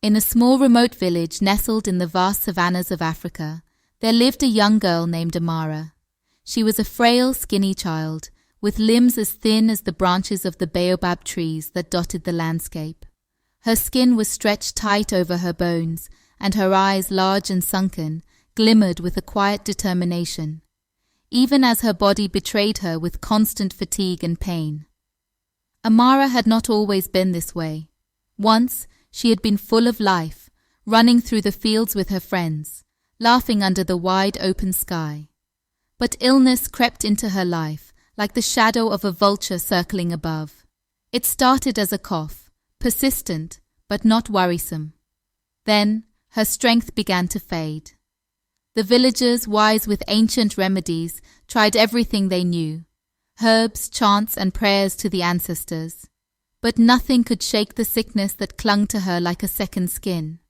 In a small remote village nestled in the vast savannas of Africa, there lived a young girl named Amara. She was a frail, skinny child, with limbs as thin as the branches of the baobab trees that dotted the landscape. Her skin was stretched tight over her bones, and her eyes, large and sunken, glimmered with a quiet determination, even as her body betrayed her with constant fatigue and pain. Amara had not always been this way. Once, she had been full of life, running through the fields with her friends, laughing under the wide open sky. But illness crept into her life, like the shadow of a vulture circling above. It started as a cough, persistent but not worrisome. Then, her strength began to fade. The villagers, wise with ancient remedies, tried everything they knew, herbs, chants, and prayers to the ancestors. But nothing could shake the sickness that clung to her like a second skin.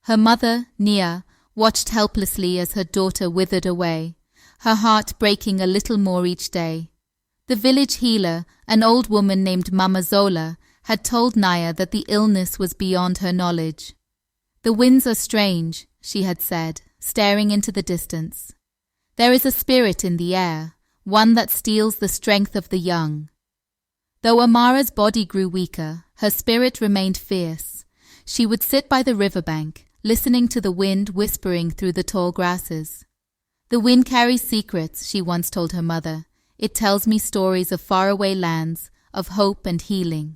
Her mother, Nyah, watched helplessly as her daughter withered away, her heart breaking a little more each day. The village healer, an old woman named Mama Zola, had told Nyah that the illness was beyond her knowledge. "The winds are strange," she had said, staring into the distance. "There is a spirit in the air, one that steals the strength of the young." Though Amara's body grew weaker, her spirit remained fierce. She would sit by the riverbank, listening to the wind whispering through the tall grasses. "The wind carries secrets," she once told her mother. "It tells me stories of faraway lands, of hope and healing."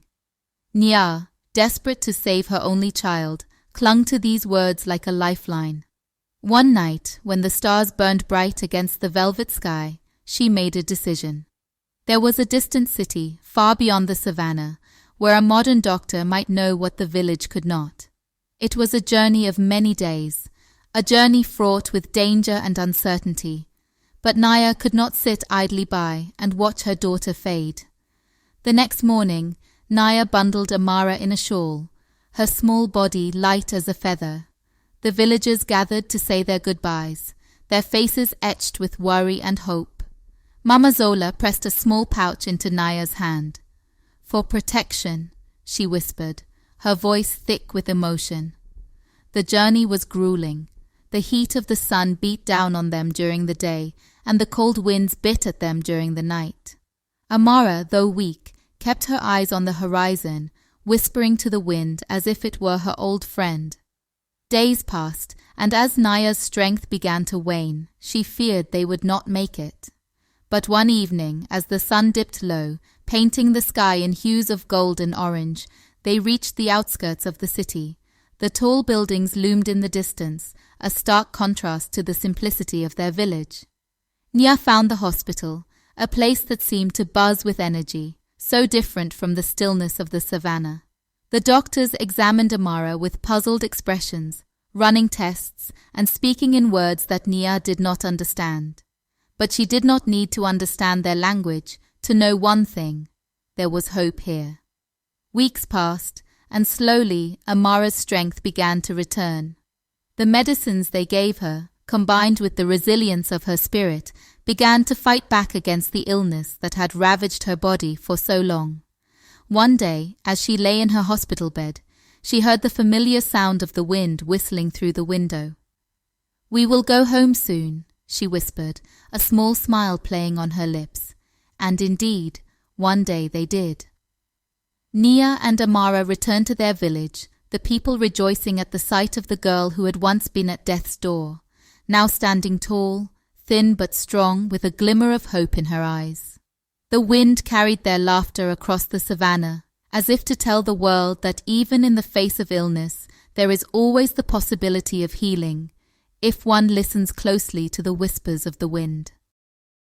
Nyah, desperate to save her only child, clung to these words like a lifeline. One night, when the stars burned bright against the velvet sky, she made a decision. There was a distant city, far beyond the savannah, where a modern doctor might know what the village could not. It was a journey of many days, a journey fraught with danger and uncertainty. But Nyah could not sit idly by and watch her daughter fade. The next morning, Nyah bundled Amara in a shawl, her small body light as a feather. The villagers gathered to say their goodbyes, their faces etched with worry and hope. Mama Zola pressed a small pouch into Nyah's hand. "For protection," she whispered, her voice thick with emotion. The journey was grueling. The heat of the sun beat down on them during the day, and the cold winds bit at them during the night. Amara, though weak, kept her eyes on the horizon, whispering to the wind as if it were her old friend. Days passed, and as Nyah's strength began to wane, she feared they would not make it. But one evening, as the sun dipped low, painting the sky in hues of gold and orange, they reached the outskirts of the city. The tall buildings loomed in the distance, a stark contrast to the simplicity of their village. Nyah found the hospital, a place that seemed to buzz with energy, so different from the stillness of the savannah. The doctors examined Amara with puzzled expressions, running tests and speaking in words that Nyah did not understand. But she did not need to understand their language to know one thing: there was hope here. Weeks passed, and slowly Amara's strength began to return. The medicines they gave her, combined with the resilience of her spirit, began to fight back against the illness that had ravaged her body for so long. One day, as she lay in her hospital bed, she heard the familiar sound of the wind whistling through the window. "We will go home soon," she whispered, a small smile playing on her lips. And indeed, one day they did. Nyah and Amara returned to their village, the people rejoicing at the sight of the girl who had once been at death's door, now standing tall, thin but strong, with a glimmer of hope in her eyes. The wind carried their laughter across the savannah, as if to tell the world that even in the face of illness, there is always the possibility of healing, if one listens closely to the whispers of the wind.